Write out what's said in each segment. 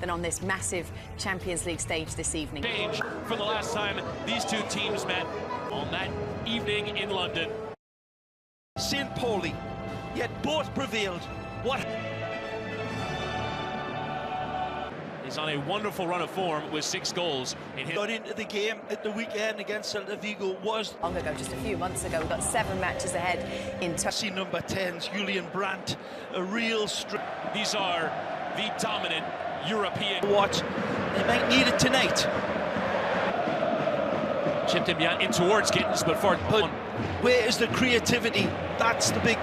than on this massive Champions League stage this evening. Stage for the last time these two teams met on that evening in London. St. Pauli, yet both prevailed. What? He's on a wonderful run of form with 6 goals. Got into the game at the weekend against Celta Vigo was Long ago, just a few months ago, we've got 7 matches ahead in see number 10's Julian Brandt, a real These are the dominant European. What? They might need it tonight. Chipped him in towards Gittins, but where is the creativity? That's the big.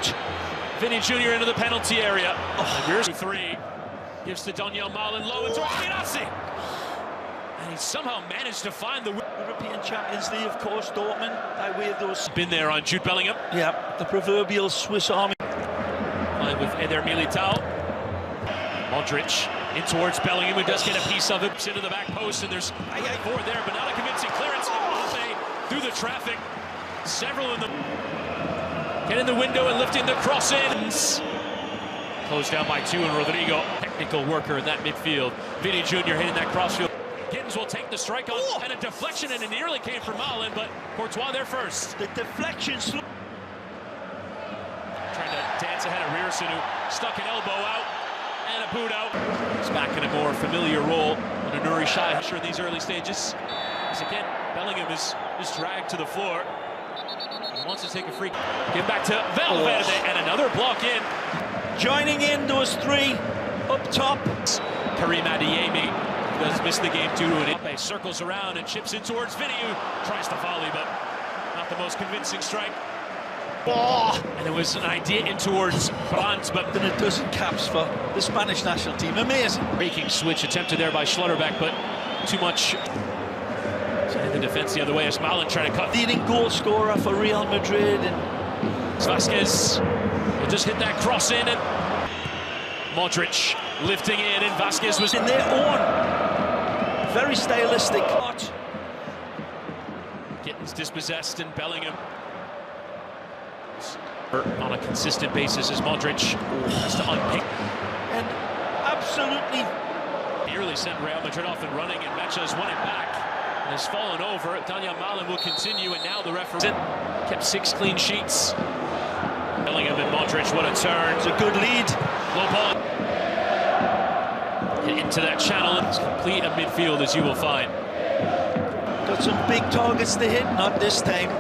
Vinny Jr. into the penalty area. Here's 3. Gives to Daniel Malin low into cyaneeeee. And he somehow managed to find the European Champions League, of course, Dortmund, by way of those. Been there on Jude Bellingham. Yeah, the proverbial Swiss Army. Playing with Eder Militao. Modric in towards Bellingham, who does get a piece of it. Into the back post, and there's forward there, but not a convincing clearance. Through the traffic. Several in the... Get in the window and lifting the cross in. Closed down by 2, and Rodrigo, technical worker in that midfield. Vinny Jr. hitting that crossfield. Gittins will take the strike on, and a deflection, and it nearly came from Malin, but Courtois there first. The deflection. Trying to dance ahead of Rierson, who stuck an elbow out, and a boot out. He's back in a more familiar role under Nuri Shai. Sure, in these early stages. As again, Bellingham is dragged to the floor. He wants to take a free. Give back to Valverde, and another block in. Joining in those 3 up top. Karim Adeyemi does miss the game due to an injury. Circles around and chips in towards Vinny, who tries to volley, but not the most convincing strike. Oh. And it was an idea in towards Brandt, but then a dozen caps for the Spanish national team. Amazing. Breaking switch attempted there by Schlotterbeck, but too much. Sending the defense the other way as Malin trying to cut. Leading goal scorer for Real Madrid. And Vasquez will just hit that cross in, and Modric lifting in, and Vasquez was in their own. Very stylistic. Gittins dispossessed, and Bellingham on a consistent basis as Modric has to unpick. And absolutely nearly sent Real Madrid off and running, and Mecha has won it back and has fallen over. Daniel Malin will continue, and now the referee kept 6 clean sheets. Bellingham and Modric, what a turn. It's a good lead. Low ball. Into that channel, and it's complete a midfield, as you will find. Got some big targets to hit, not this time.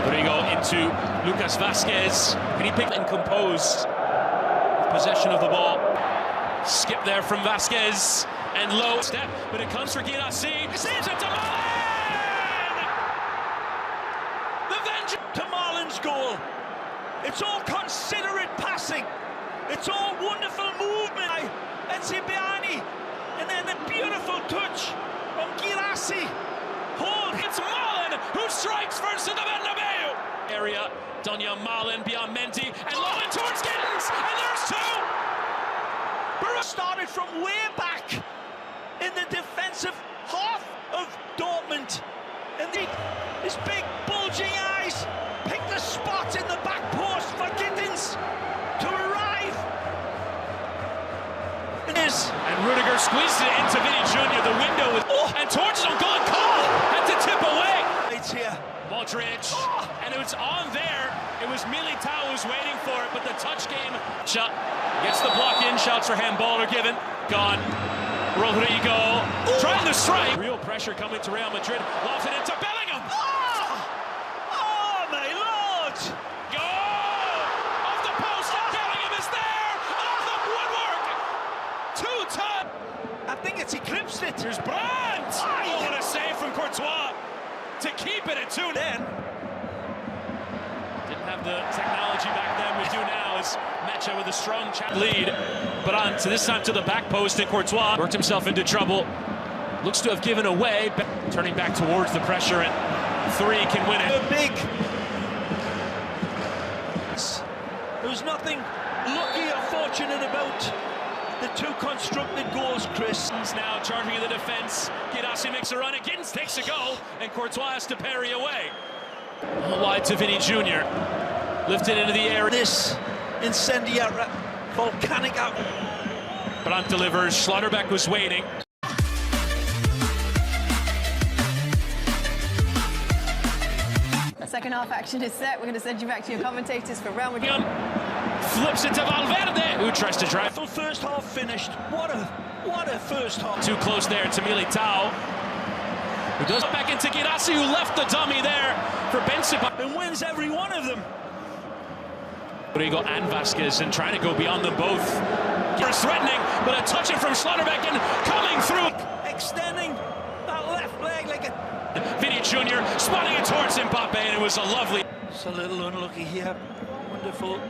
Rodrigo into Lucas Vasquez. Can he pick and compose possession of the ball? Skip there from Vasquez, and low step, but it comes for cyaneeeee. Saves it to Malin! The vengeance to Malin's goal. It's all considerate passing. It's all wonderful movement by Encibiani. And then the beautiful touch from cyaneeeee. Hold. It's Malin who strikes first in the Bernabeu area. Daniel Malin beyond Mendy, and low in towards Gittins, and there's 2. Started from way back in the defensive half of Dortmund. And his big bulging eyes picked the spot in the back post for Gittins to arrive. And Rudiger squeezed it into Vinny Jr. The window was and towards his own goal. Had to tip away. It's here. Modric, and it was on there. It was Militao who's waiting for it, but the touch game shot gets the block in. Shouts for handball are given. Gone. Rodrigo trying to strike. Real pressure coming to Real Madrid. Lofts it into Bellingham. Oh my lord! Goal! Off the post, and Bellingham is there! Off the woodwork! 2-ton! I think it's eclipsed it. Here's Brandt! Oh, what a save from Courtois to keep it at 2 then. Didn't have the technology back then, we do now, as Mecha with a strong lead. But on to this time to the back post, and Courtois worked himself into trouble. Looks to have given away, turning back towards the pressure, and 3 can win it. Big. There was nothing lucky or fortunate about the 2 constructed goals, Chris. Now charging in the defense. cyaneeeee makes a run. Gittins takes a go, and Courtois has to parry away. Wide to Vinny Jr. Lifted into the air. This incendiary, volcanic out. Brandt delivers. Schlotterbeck was waiting. The second half action is set. We're going to send you back to your commentators for Real Madrid. Flips it to Valverde, who tries to drive. First half finished. What a first half. Too close there to Militao, who does back into Girassi, who left the dummy there for Benzema. And wins every one of them. Rodrigo and Vasquez, and trying to go beyond them both. Here's threatening, but a touch it from Schlotterbeck and coming through. Extending that left leg like a... Vinny Jr. spotting it towards Mbappe, and it was a lovely... It's a little unlucky here. Wonderful.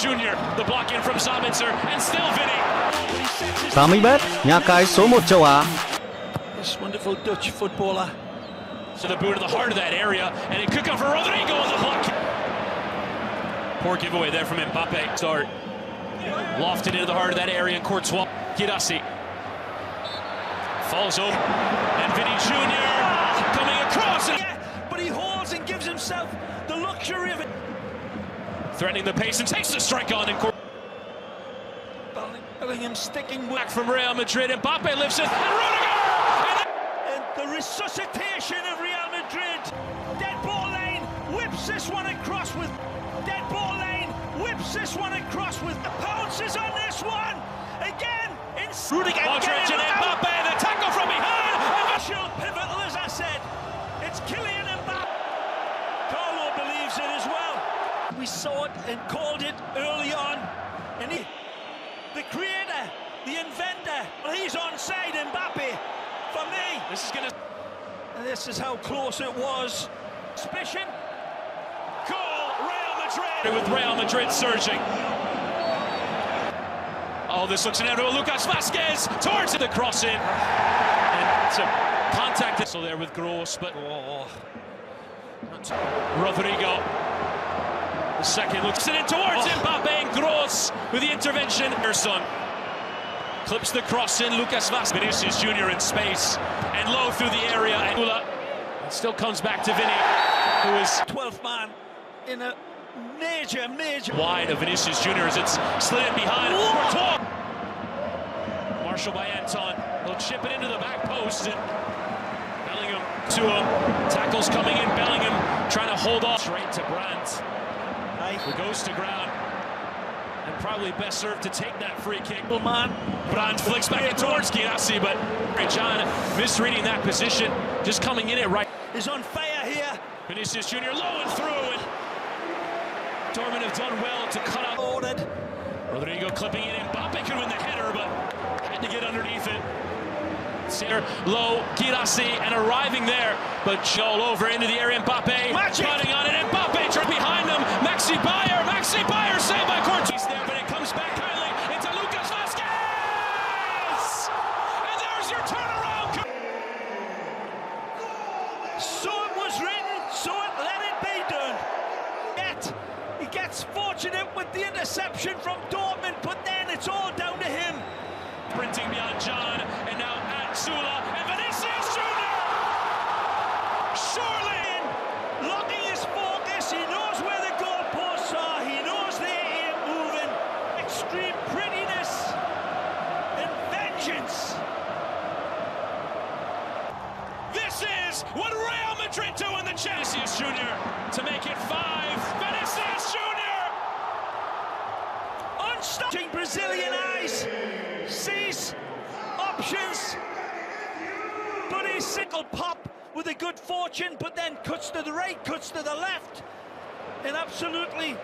Junior, the block in from Sabitzer, and still Vinny. Sami Bet, nhà cái số 1 châu Á. This wonderful Dutch footballer. So the boot to the heart of that area, and it could come for Rodrigo on the block. Poor giveaway there from Mbappe. Start lofted into the heart of that area, and Courtois. Girassi falls over, and Vinny Jr. coming across. Yeah, but he holds and gives himself the luxury of it. Threatening the pace and takes the strike on. And Bellingham sticking back from Real Madrid. Mbappe lifts it, and Rudiger! And the resuscitation of Real Madrid. Dead ball lane, whips this one across with... Dead ball lane, whips this one across with... The pounces on this one! Again, in... Rudiger, Modric and Mbappe, the tackle from behind! Pivotal, as I said. It's Kylian Mbappe. Carlo believes it as well. We saw it and called it early on. And the creator, the inventor, well, he's onside, Mbappe. For me, This is gonna... and this is how close it was. Suspicion. Goal, Real Madrid! With Real Madrid surging. Oh, this looks inevitable. Lucas Vasquez towards the cross in. And it's a contact. So there with Gross, but... Rodrigo. The second looks it in towards Mbappe, and Gross with the intervention. Erson clips the cross in. Lucas Vasquez. Vinicius Jr. in space and low through the area. And it still comes back to Vinny, who is 12th man in a major wide of Vinicius Jr. as it's slid in behind. Courtois. Marshall by Anton. He'll chip it into the back post, and Bellingham to him. Tackles coming in. Bellingham trying to hold off. Straight to Brandt, who goes to ground, and probably best served to take that free kick. Brandt flicks back in towards Girassi, but John misreading that position, just coming in it right. is on fire here. Vinicius Jr. low and through, and Dortmund have done well to cut out. Ordered. Rodrigo clipping it in. Mbappe could win the header, but had to get underneath it. Here, low, Girassi, and arriving there, but all over into the area. Mbappe running on it, and Mbappe behind him. Maxi Bayer saved by Courtois there, but it comes back kindly into Lucas Vasquez, and there's your turnaround. So it was written, so let it be done. Yet he gets fortunate with the interception from Dortmund, but then it's all down to him. Sprinting beyond John, and now at Sula, and Vinicius Jr. Surely Locking his focus, he knows where the goalposts are, he knows they're here moving. Extreme prettiness and vengeance. This is what Real Madrid do in the Vinicius Jr. to make it 5. Vinicius Jr. Unstopping Brazilian eyes, sees options, but he's single pop with a good fortune, but then cuts to the right, cuts to the left, and absolutely